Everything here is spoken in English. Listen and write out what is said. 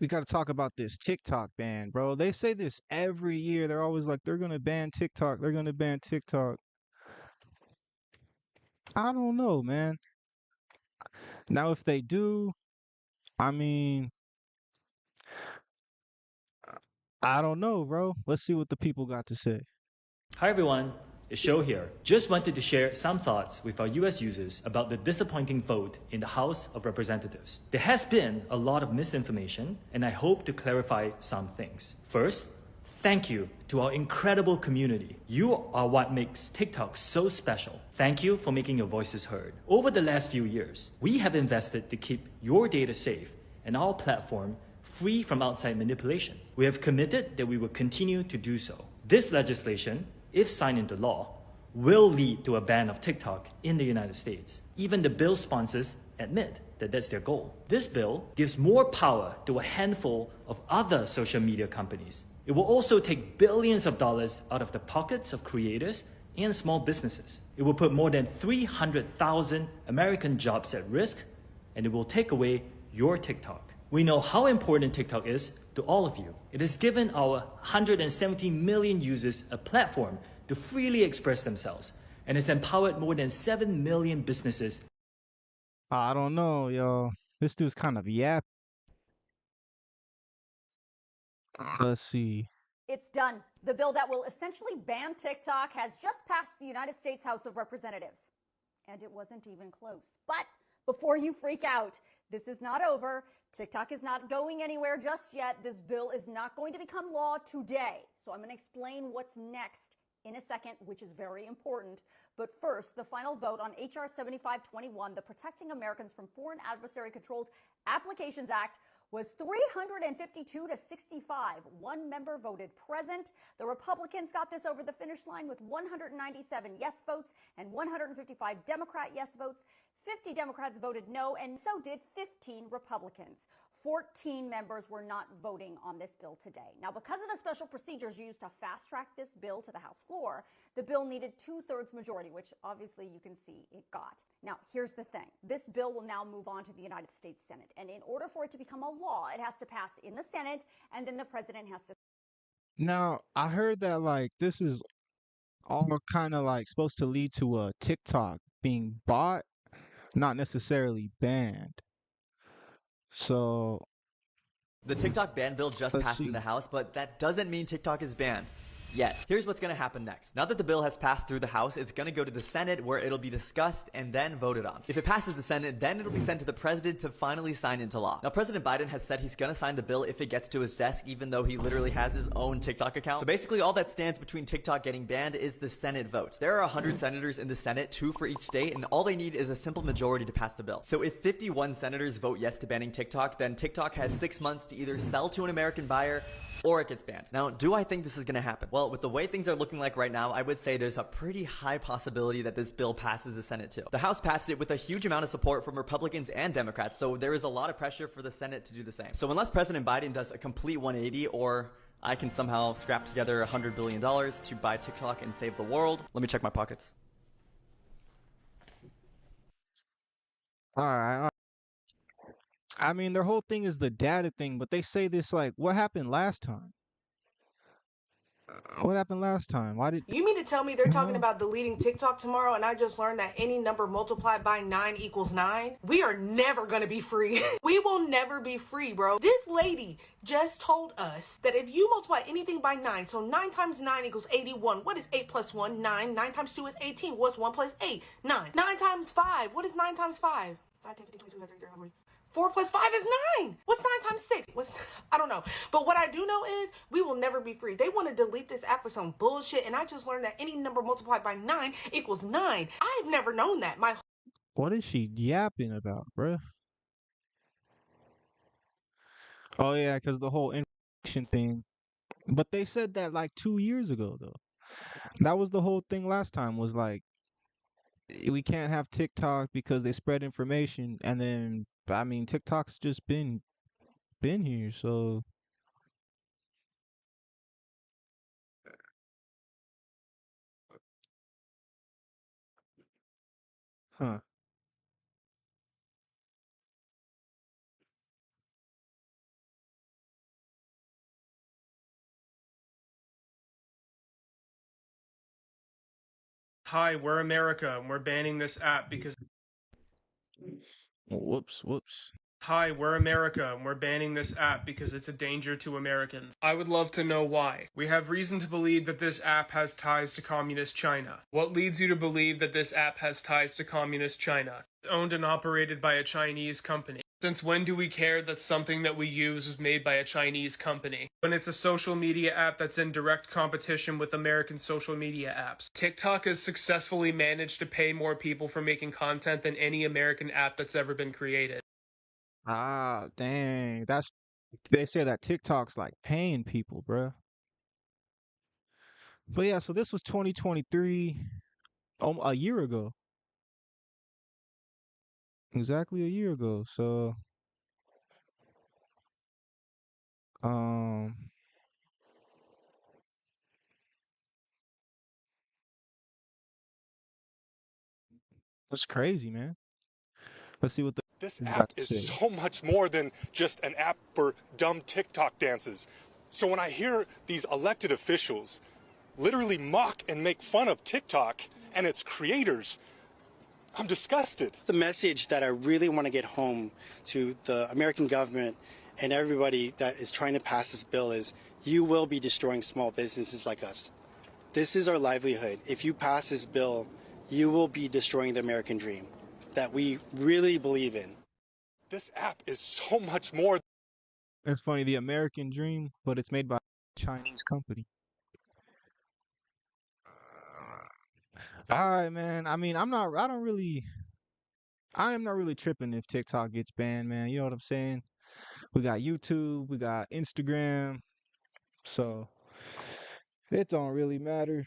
We got to talk about this TikTok ban, bro. They say this every year. They're always like, they're gonna ban TikTok. They're gonna ban TikTok. I don't know, man. Now, if they do, I mean, I don't know, bro. Let's see what the people got to say. Hi everyone, it's Show here. Just wanted to share some thoughts with our US users about the disappointing vote in the House of Representatives. There has been a lot of misinformation, and I hope to clarify some things. First, thank you to our incredible community. You are what makes TikTok so special. Thank you for making your voices heard. Over the last few years, we have invested to keep your data safe and our platform free from outside manipulation. We have committed that we will continue to do so. This legislation, if signed into law, will lead to a ban of TikTok in the United States. Even the bill sponsors admit that that's their goal. This bill gives more power to a handful of other social media companies. It will also take billions of dollars out of the pockets of creators and small businesses. It will put more than 300,000 American jobs at risk, and it will take away your TikTok. We know how important TikTok is to all of you. It has given our 170 million users a platform to freely express themselves, and has empowered more than 7 million businesses. I don't know, yo. This dude's kind of yap. Let's see. It's done. The bill that will essentially ban TikTok has just passed the United States House of Representatives. And it wasn't even close. But before you freak out, this is not over. TikTok is not going anywhere just yet. This bill is not going to become law today. So I'm going to explain what's next in a second, which is very important. But first, the final vote on H.R. 7521, the Protecting Americans from Foreign Adversary Controlled Applications Act, was 352 to 65. One member voted present. The Republicans got this over the finish line with 197 yes votes and 155 Democrat yes votes. 50 Democrats voted no, and so did 15 Republicans. 14 members were not voting on this bill today. Now, because of the special procedures used to fast track this bill to the House floor, the bill needed 2/3 majority, which obviously you can see it got. Now, here's the thing. This bill will now move on to the United States Senate, and in order for it to become a law, it has to pass in the Senate, and then the president has to. Now, I heard that like this is all kind of like supposed to lead to a TikTok being bought, not necessarily banned. So The TikTok ban bill just let's passed in see. the House, but that doesn't mean TikTok is banned. Yet. Here's what's going to happen next. Now that the bill has passed through the House, it's going to go to the Senate where it'll be discussed and then voted on. If it passes the Senate, then it'll be sent to the president to finally sign into law. Now, President Biden has said he's going to sign the bill if it gets to his desk, even though he literally has his own TikTok account. So basically, all that stands between TikTok getting banned is the Senate vote. There are 100 senators in the Senate, 2 for each state, and all they need is a simple majority to pass the bill. So if 51 senators vote yes to banning TikTok, then TikTok has 6 months to either sell to an American buyer or it gets banned. Now, do I think this is going to happen? Well, with the way things are looking like right now, I would say there's a pretty high possibility that this bill passes the Senate too. The House passed it with a huge amount of support from Republicans and Democrats, so there is a lot of pressure for the Senate to do the same. So unless President Biden does a complete 180, or I can somehow scrap together $100 billion to buy TikTok and save the world, let me check my pockets. All right. I mean, their whole thing is the data thing, but they say this like, what happened last time? What happened last time? Why did? You mean to tell me they're talking Huh? about deleting TikTok tomorrow and I just learned that any number multiplied by 9 equals 9? We are never gonna be free. We will never be free, bro. This lady just told us that if you multiply anything by 9, so 9 times 9 equals 81. What is 8 plus 1? 9. 9 times 2 is 18. What's 1 plus 8? 9. 9 times 5. What is 9 times 5? 5, 10, 15, 20, 21, 22, 23, 4 plus 5 is 9. What's 9 times 6? I don't know. But what I do know is we will never be free. They want to delete this app for some bullshit, and I just learned that any number multiplied by 9 equals 9. I've never known that. What is she yapping about, bruh? Oh yeah, because the whole information thing. But they said that like 2 years ago, though. That was the whole thing last time. Was like we can't have TikTok because they spread information, and then I mean TikTok's just been here, so huh. Hi, we're America, and we're banning this app because Whoops. Hi, we're America, and we're banning this app because it's a danger to Americans. I would love to know why. We have reason to believe that this app has ties to Communist China. What leads you to believe that this app has ties to Communist China? It's owned and operated by a Chinese company. Since when do we care that something that we use was made by a Chinese company? When it's a social media app that's in direct competition with American social media apps. TikTok has successfully managed to pay more people for making content than any American app that's ever been created. Ah, dang. They say that TikTok's like paying people, bruh. But yeah, so this was 2023, a year ago. Exactly a year ago. So, um, that's crazy, man. Let's see what the This has app got to is say. so much more than just an app for dumb TikTok dances. So when I hear these elected officials literally mock and make fun of TikTok and its creators, I'm disgusted. The message that I really want to get home to the American government and everybody that is trying to pass this bill is you will be destroying small businesses like us. This is our livelihood. If you pass this bill, you will be destroying the American dream that we really believe in. This app is so much more. It's funny, the American dream, but it's made by a Chinese company. All right, man. I mean, I am not really tripping if TikTok gets banned, man. You know what I'm saying? We got YouTube, we got Instagram, so it don't really matter.